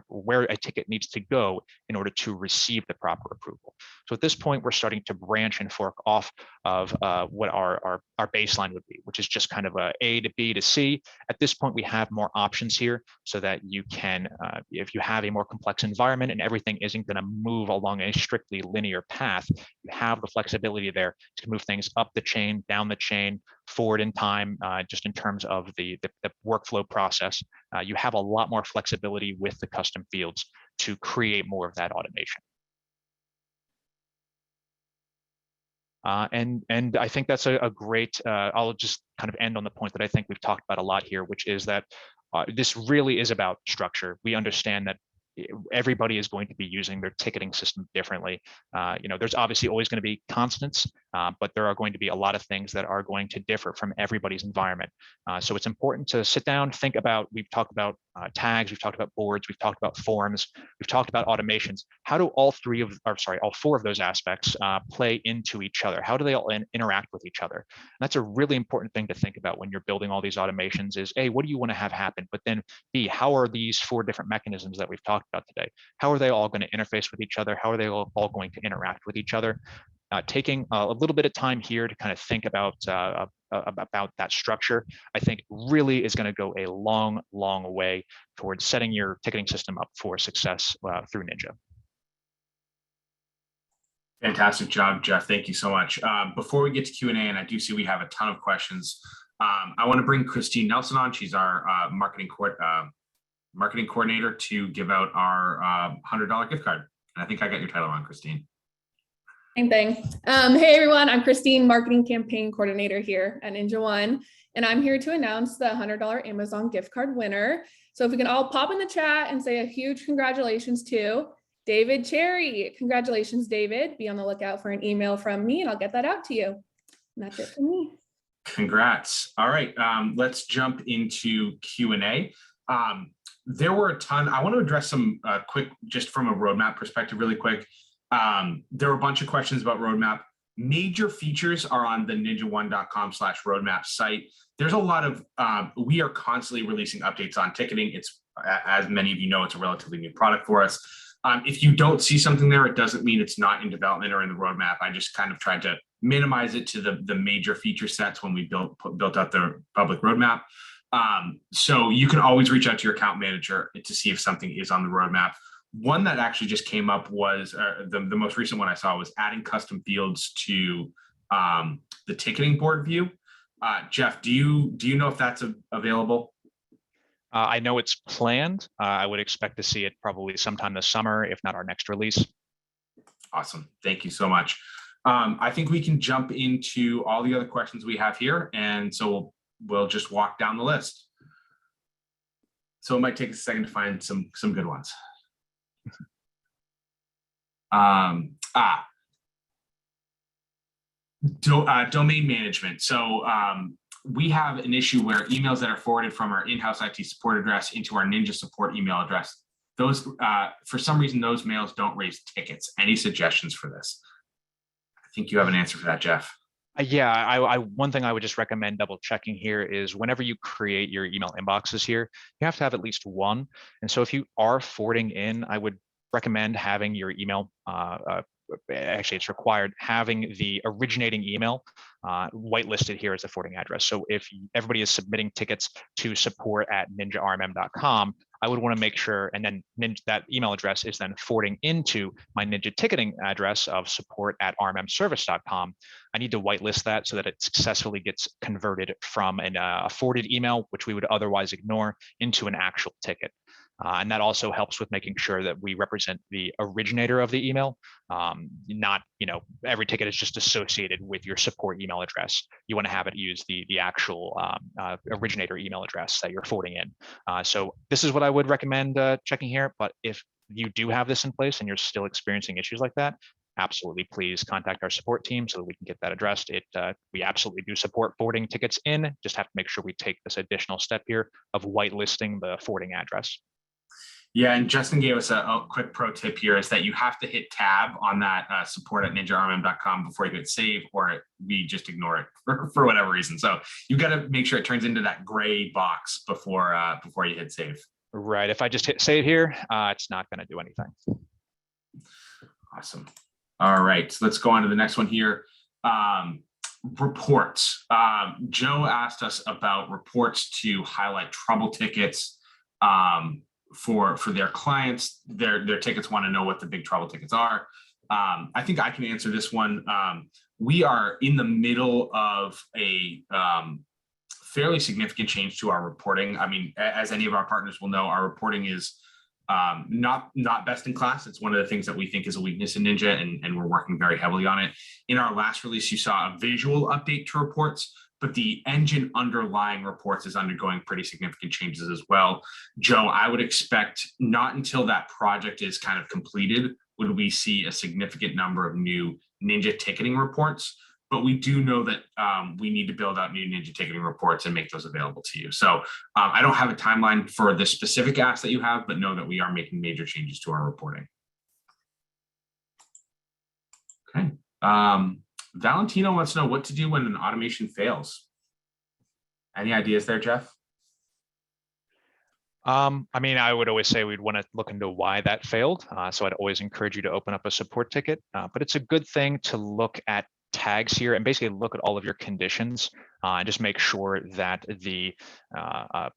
where a ticket needs to go in order to receive the proper approval. So at this point, we're starting to branch and fork off of what our baseline would be, which is just kind of A to B to C. At this point, we have more options here so that you can, if you have a more complex environment and everything isn't going to move along a strictly linear path, you have the flexibility there to move things up the chain, down the chain, forward in time, just in terms of the workflow process. You have a lot more flexibility with the custom fields to create more of that automation. And I think that's a great, I'll just kind of end on the point that I think we've talked about a lot here, which is that this really is about structure. We understand that everybody is going to be using their ticketing system differently. There's obviously always going to be constants, but there are going to be a lot of things that are going to differ from everybody's environment. So it's important to sit down, think about, we've talked about tags, we've talked about boards, we've talked about forms, we've talked about automations. How do all four of those aspects play into each other? How do they all interact with each other? And that's a really important thing to think about when you're building all these automations is, A, what do you want to have happen? But then B, how are these four different mechanisms that we've talked about today? How are they all going to interface with each other? How are they all going to interact with each other? Taking a little bit of time here to kind of think about that structure, I think really is going to go a long, long way towards setting your ticketing system up for success through Ninja. Fantastic job, Jeff. Thank you so much. Before we get to Q&A, and I do see we have a ton of questions, I want to bring Christine Nelson on. She's our marketing coordinator to give out our $100 gift card. And I think I got your title wrong, Christine. Same thing. Hey everyone, I'm Christine, marketing campaign coordinator here at Ninja One, and I'm here to announce the $100 Amazon gift card winner. So if we can all pop in the chat and say a huge congratulations to David Cherry. Congratulations, David. Be on the lookout for an email from me and I'll get that out to you. And that's it for me. Congrats. All right, let's jump into Q&A. There were a ton. I want to address some quick, just from a roadmap perspective, really quick. There were a bunch of questions about roadmap. Major features are on the ninja1.com/roadmap site. There's a lot of, we are constantly releasing updates on ticketing. It's, as many of you know, it's a relatively new product for us. If you don't see something there, it doesn't mean it's not in development or in the roadmap. I just kind of tried to minimize it to the major feature sets when we built out the public roadmap. So you can always reach out to your account manager to see if something is on the roadmap. One that actually just came up was the most recent one I saw was adding custom fields to the ticketing board view. Jeff, do you know if that's available? I know it's planned. I would expect to see it probably sometime this summer, if not our next release. Awesome. Thank you so much. I think we can jump into all the other questions we have here. And so we'll just walk down the list. So it might take a second to find some good ones. Domain management. So we have an issue where emails that are forwarded from our in-house IT support address into our Ninja support email address, those for some reason those mails don't raise tickets. Any suggestions for this? I think you have an answer for that, Jeff. Yeah, one thing I would just recommend double checking here is whenever you create your email inboxes here, you have to have at least one. And so if you are forwarding in, I would recommend having your email, actually it's required, having the originating email whitelisted here as the forwarding address. So if everybody is submitting tickets to support@ninjarmm.com, I would want to make sure, and then that email address is then forwarding into my Ninja ticketing address of support@rmmservice.com. I need to whitelist that so that it successfully gets converted from a forwarded email, which we would otherwise ignore, into an actual ticket. And that also helps with making sure that we represent the originator of the email. Not, every ticket is just associated with your support email address. You want to have it use the actual originator email address that you're forwarding in. So this is what I would recommend checking here. But if you do have this in place and you're still experiencing issues like that, absolutely, please contact our support team so that we can get that addressed. We absolutely do support forwarding tickets in. Just have to make sure we take this additional step here of whitelisting the forwarding address. Yeah, and Justin gave us a quick pro tip here is that you have to hit tab on that support@ninjarmm.com before you hit save, or we just ignore it for whatever reason. So you got to make sure it turns into that gray box before you hit save. Right. If I just hit save here, it's not going to do anything. Awesome. All right, so let's go on to the next one here. Reports. Joe asked us about reports to highlight trouble tickets. For their clients, their tickets want to know what the big trouble tickets are. I think I can answer this one. We are in the middle of a fairly significant change to our reporting. I mean, as any of our partners will know, our reporting is not best in class. It's one of the things that we think is a weakness in Ninja, and we're working very heavily on it. In our last release, you saw a visual update to reports, but the engine underlying reports is undergoing pretty significant changes as well. Joe, I would expect not until that project is kind of completed would we see a significant number of new Ninja ticketing reports, but we do know that we need to build out new Ninja ticketing reports and make those available to you. So I don't have a timeline for the specific ask that you have, but know that we are making major changes to our reporting. Okay. Valentino wants to know what to do when an automation fails. Any ideas there, Jeff? I mean, I would always say we'd want to look into why that failed. So I'd always encourage you to open up a support ticket, but it's a good thing to look at tags here and basically look at all of your conditions and just make sure that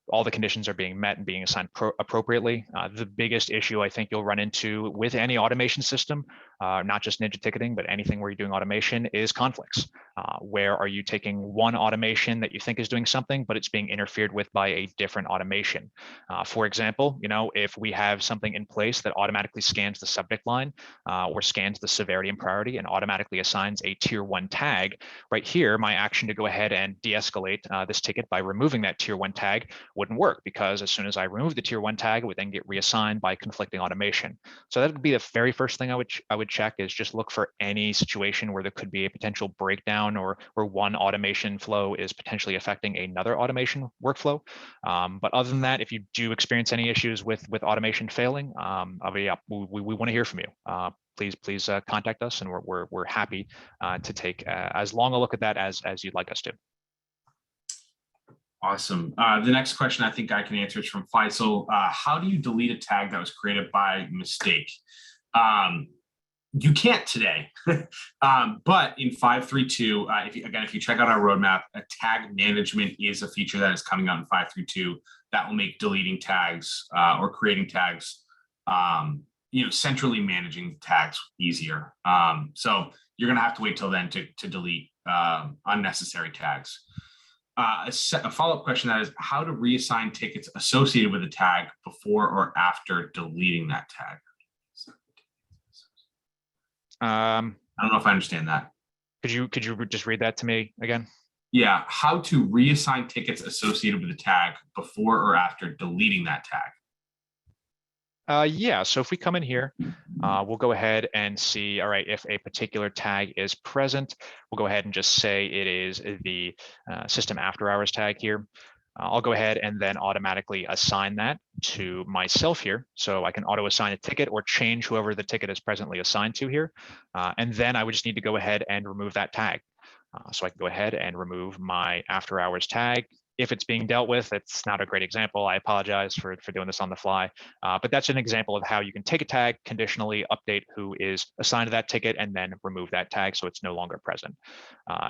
all the conditions are being met and being assigned appropriately. The biggest issue I think you'll run into with any automation system, not just Ninja ticketing, but anything where you're doing automation, is conflicts. Where are you taking one automation that you think is doing something, but it's being interfered with by a different automation? For example, if we have something in place that automatically scans the subject line or scans the severity and priority and automatically assigns a tier 1 tag, right here, my action to go ahead and de-escalate this ticket by removing that tier 1 tag wouldn't work, because as soon as I remove the tier 1 tag, it would then get reassigned by conflicting automation. So that would be the very first thing I would check, is just look for any situation where there could be a potential breakdown or where one automation flow is potentially affecting another automation workflow. But other than that, if you do experience any issues with automation failing, we want to hear from you. Please contact us, and we're happy to take as long a look at that as you'd like us to. Awesome. The next question I think I can answer is from Faisal. How do you delete a tag that was created by mistake? You can't today, but in 5.3.2, if you check out our roadmap, a tag management is a feature that is coming out in 5.3.2 that will make deleting tags or creating tags, centrally managing tags easier. So you're going to have to wait till then to delete unnecessary tags. A follow-up question that is how to reassign tickets associated with a tag before or after deleting that tag. I don't know if I understand that. Could you just read that to me again? Yeah, how to reassign tickets associated with a tag before or after deleting that tag. Yeah, so if we come in here, we'll go ahead and see, all right, if a particular tag is present, we'll go ahead and just say it is the system after hours tag here. I'll go ahead and then automatically assign that to myself here. So I can auto assign a ticket or change whoever the ticket is presently assigned to here. And then I would just need to go ahead and remove that tag. So I can go ahead and remove my after hours tag. if it's being dealt with. It's not a great example. I apologize for doing this on the fly, but that's an example of how you can take a tag, conditionally update who is assigned to that ticket, and then remove that tag so it's no longer present.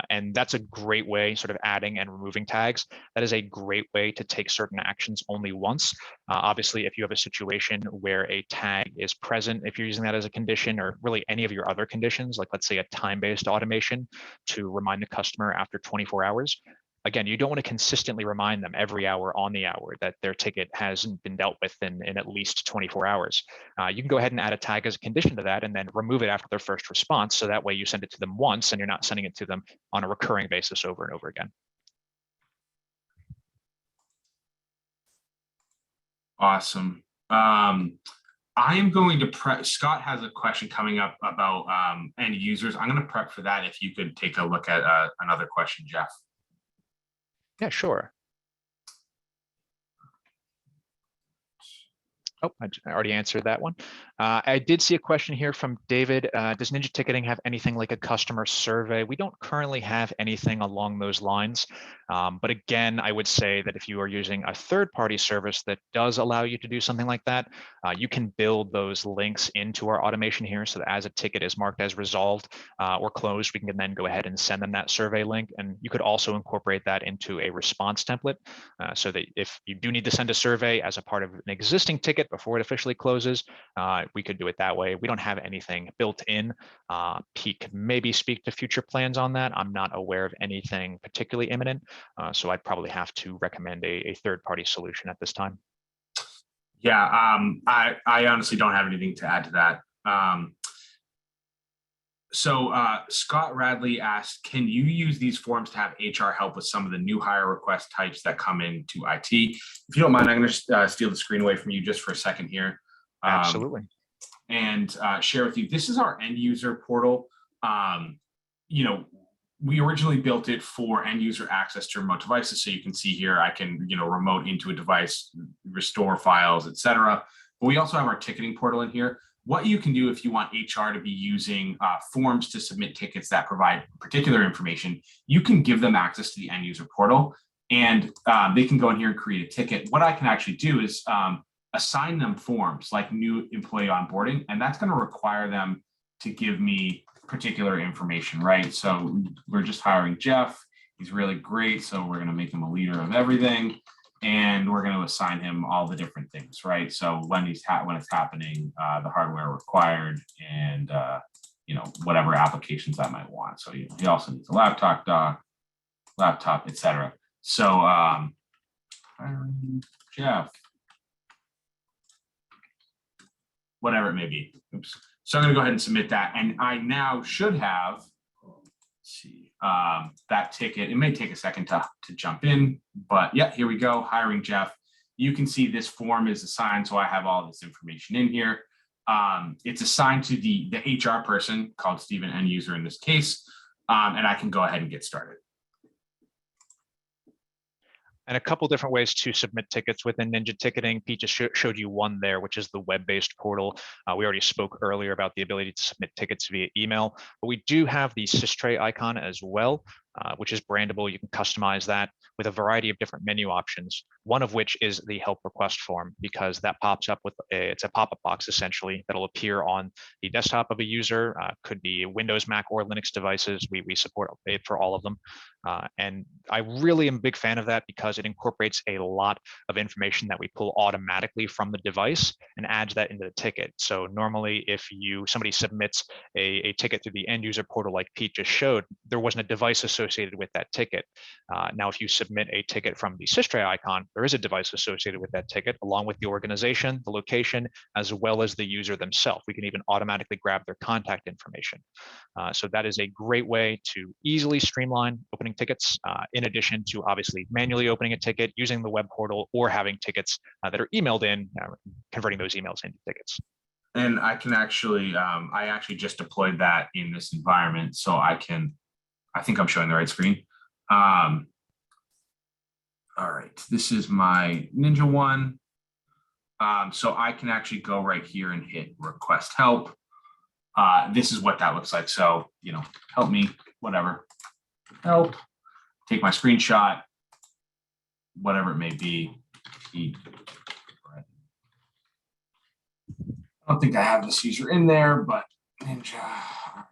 And that's a great way, sort of adding and removing tags. That is a great way to take certain actions only once. Obviously, if you have a situation where a tag is present, if you're using that as a condition, or really any of your other conditions, like let's say a time-based automation to remind the customer after 24 hours, again, you don't want to consistently remind them every hour on the hour that their ticket hasn't been dealt with in at least 24 hours. You can go ahead and add a tag as a condition to that and then remove it after their first response. So that way you send it to them once and you're not sending it to them on a recurring basis over and over again. Awesome. I am going to prep. Scott has a question coming up about end users. I'm going to prep for that. If you could take a look at another question, Jeff. Yeah, sure. Oh, I already answered that one. I did see a question here from David. Does Ninja Ticketing have anything like a customer survey? We don't currently have anything along those lines. But again, I would say that if you are using a third-party service that does allow you to do something like that, you can build those links into our automation here so that as a ticket is marked as resolved or closed, we can then go ahead and send them that survey link. And you could also incorporate that into a response template so that if you do need to send a survey as a part of an existing ticket before it officially closes, we could do it that way. We don't have anything built in. Pete could maybe speak to future plans on that. I'm not aware of anything particularly imminent, so I'd probably have to recommend a third-party solution at this time. Yeah, I honestly don't have anything to add to that. So Scott Radley asked, can you use these forms to have HR help with some of the new hire request types that come into IT? If you don't mind, I'm going to steal the screen away from you just for a second here. Absolutely. And share with you, this is our end user portal. You know, we originally built it for end user access to remote devices. So you can see here, I can, remote into a device, restore files, etc. But we also have our ticketing portal in here. What you can do if you want HR to be using forms to submit tickets that provide particular information, you can give them access to the end user portal and they can go in here and create a ticket. What I can actually do is assign them forms like new employee onboarding, and that's going to require them to give me particular information, right? So we're just hiring Jeff. He's really great. So we're going to make him a leader of everything. And we're going to assign him all the different things, right? So when it's happening, the hardware required, and whatever applications I might want. So he also needs a laptop dock, etc. So hiring Jeff, whatever it may be. Oops. So I'm going to go ahead and submit that, and I now should have. Let's see. That ticket. It may take a second to jump in, but yeah, here we go. Hiring Jeff. You can see this form is assigned, so I have all this information in here. It's assigned to the HR person called Stephen, end user in this case, and I can go ahead and get started. And a couple different ways to submit tickets within Ninja Ticketing. Pete just showed you one there, which is the web-based portal. We already spoke earlier about the ability to submit tickets via email, but we do have the systray icon as well, which is brandable. You can customize that with a variety of different menu options, one of which is the help request form, because that pops up with it's a pop-up box essentially that'll appear on the desktop of a user, could be Windows, Mac, or Linux devices. We support it for all of them. And I really am a big fan of that because it incorporates a lot of information that we pull automatically from the device and adds that into the ticket. So normally if somebody submits a ticket through the end user portal like Pete just showed, there wasn't a device associated with that ticket. Now, if you submit a ticket from the systray icon, there is a device associated with that ticket, along with the organization, the location, as well as the user themselves. We can even automatically grab their contact information. So that is a great way to easily streamline opening tickets, in addition to obviously manually opening a ticket, using the web portal, or having tickets that are emailed in, converting those emails into tickets. And I can actually, I actually just deployed that in this environment, so I think I'm showing the right screen. All right, this is my Ninja one. So I can actually go right here and hit request help. This is what that looks like. So, help me, whatever, help, take my screenshot, whatever it may be. I don't think I have this user in there, but ninja.com,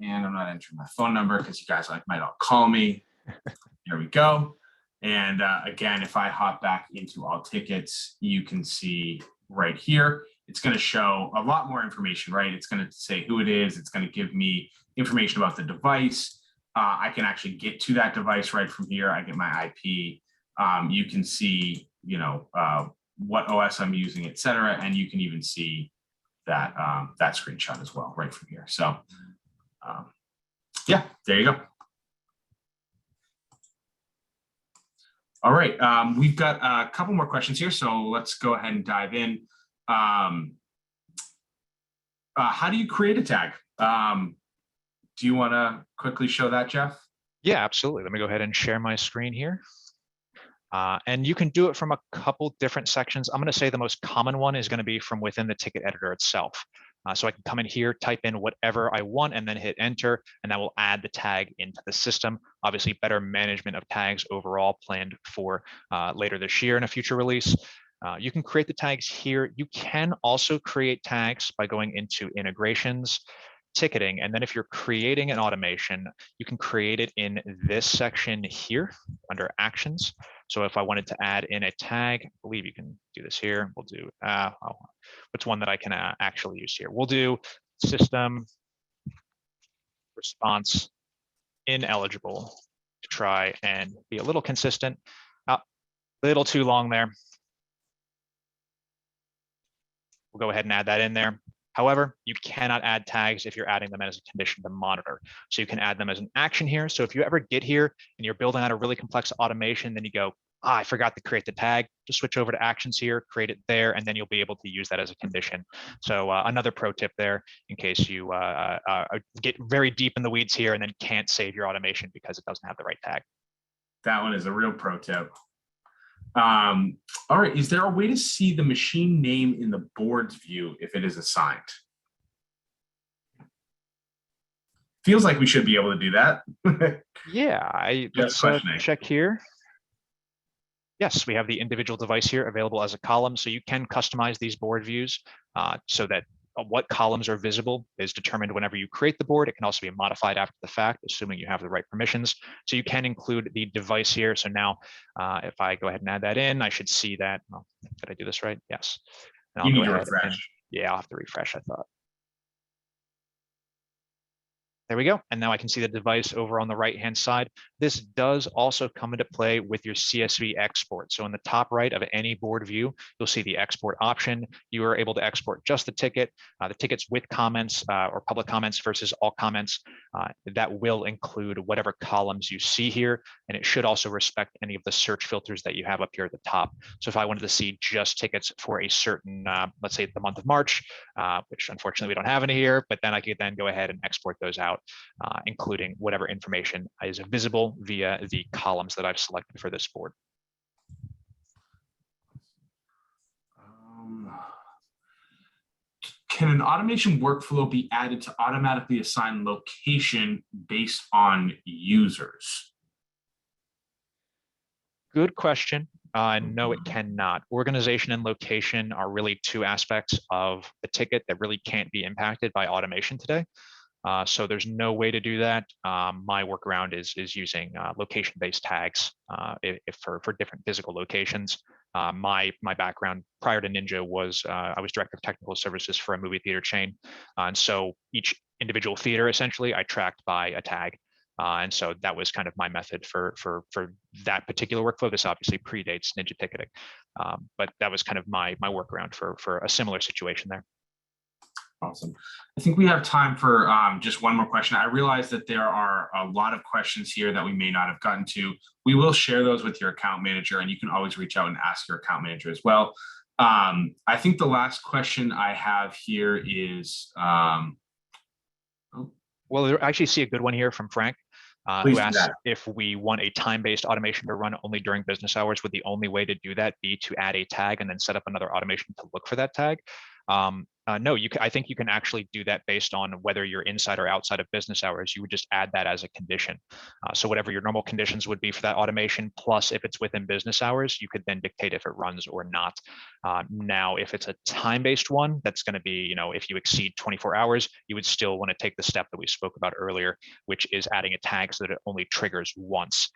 and I'm not entering my phone number because you guys might all call me. There we go. And again, if I hop back into all tickets, you can see right here, it's going to show a lot more information, right? It's going to say who it is. It's going to give me information about the device. I can actually get to that device right from here. I get my IP. You can see, what OS I'm using, et cetera. And you can even see that, that screenshot as well, right from here. So yeah, there you go. All right, we've got a couple more questions here, so let's go ahead and dive in. How do you create a tag? Do you want to quickly show that, Jeff? Yeah, absolutely. Let me go ahead and share my screen here. And you can do it from a couple different sections. I'm going to say the most common one is going to be from within the ticket editor itself. So I can come in here, type in whatever I want, and then hit enter, and that will add the tag into the system. Obviously, better management of tags overall planned for later this year in a future release. You can create the tags here. You can also create tags by going into integrations, ticketing, and then if you're creating an automation, you can create it in this section here under actions. So if I wanted to add in a tag, I believe you can do this here. We'll do, what's one that I can actually use here? We'll do system response ineligible to try and be a little consistent. A little too long there. We'll go ahead and add that in there. However, you cannot add tags if you're adding them as a condition to monitor. So you can add them as an action here. So if you ever get here and you're building out a really complex automation, then you go, I forgot to create the tag, just switch over to actions here, create it there, and then you'll be able to use that as a condition. So another pro tip there in case you get very deep in the weeds here and then can't save your automation because it doesn't have the right tag. That one is a real pro tip. All right, is there a way to see the machine name in the board's view if it is assigned? Feels like we should be able to do that. Yeah, let's check here. Yes, we have the individual device here available as a column, so you can customize these board views so that what columns are visible is determined whenever you create the board. It can also be modified after the fact, assuming you have the right permissions. So you can include the device here. So now if I go ahead and add that in, I should see that. Oh, did I do this right? Yes. And you need to refresh. Yeah, I'll have to refresh, I thought. There we go. And now I can see the device over on the right-hand side. This does also come into play with your CSV export. So in the top right of any board view, you'll see the export option. You are able to export just the tickets with comments or public comments versus all comments. That will include whatever columns you see here. And it should also respect any of the search filters that you have up here at the top. So if I wanted to see just tickets for a certain, let's say the month of March, which unfortunately we don't have any here, but then I could then go ahead and export those out. Including whatever information is visible via the columns that I've selected for this board. Can an automation workflow be added to automatically assign location based on users? Good question. No, it cannot. Organization and location are really two aspects of the ticket that really can't be impacted by automation today. So there's no way to do that. My workaround is using location-based tags for different physical locations. My background prior to Ninja was I was director of technical services for a movie theater chain, and so each individual theater essentially I tracked by a tag, and so that was kind of my method for that particular workflow. This obviously predates Ninja ticketing, but that was kind of my workaround for a similar situation there. Awesome. I think we have time for just one more question. I realize that there are a lot of questions here that we may not have gotten to. We will share those with your account manager, and you can always reach out and ask your account manager as well. I think the last question I have here is, well, I actually see a good one here from Frank, who asks if we want a time-based automation to run only during business hours. Would the only way to do that be to add a tag and then set up another automation to look for that tag? No, I think you can actually do that based on whether you're inside or outside of business hours. You would just add that as a condition. So whatever your normal conditions would be for that automation, plus if it's within business hours, you could then dictate if it runs or not. Now, if it's a time-based one, that's going to be, if you exceed 24 hours, you would still want to take the step that we spoke about earlier, which is adding a tag so that it only triggers once.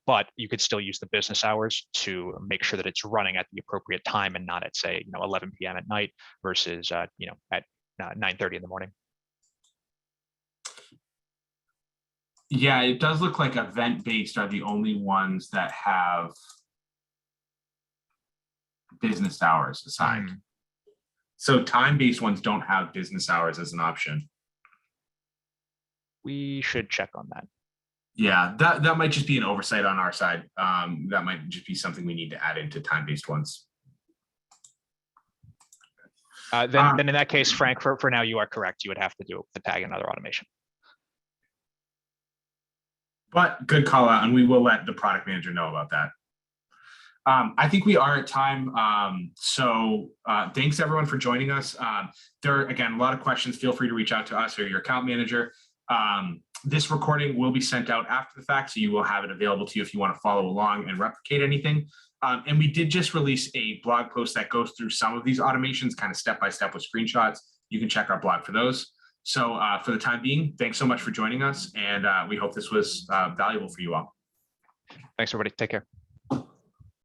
But you could still use the business hours to make sure that it's running at the appropriate time and not at, say, 11 p.m. at night versus at 9:30 in the morning. Yeah, it does look like event-based are the only ones that have business hours assigned. So time-based ones don't have business hours as an option. We should check on that. Yeah, that might just be an oversight on our side. That might just be something we need to add into time-based ones. Then in that case, Frank, for now, you are correct. You would have to do the tag and other automation. But good call out, and we will let the product manager know about that. I think we are at time. So thanks everyone for joining us. There are, again, a lot of questions. Feel free to reach out to us or your account manager. This recording will be sent out after the fact, so you will have it available to you if you want to follow along and replicate anything. And we did just release a blog post that goes through some of these automations, kind of step-by-step with screenshots. You can check our blog for those. So for the time being, thanks so much for joining us, and we hope this was valuable for you all. Thanks, everybody. Take care.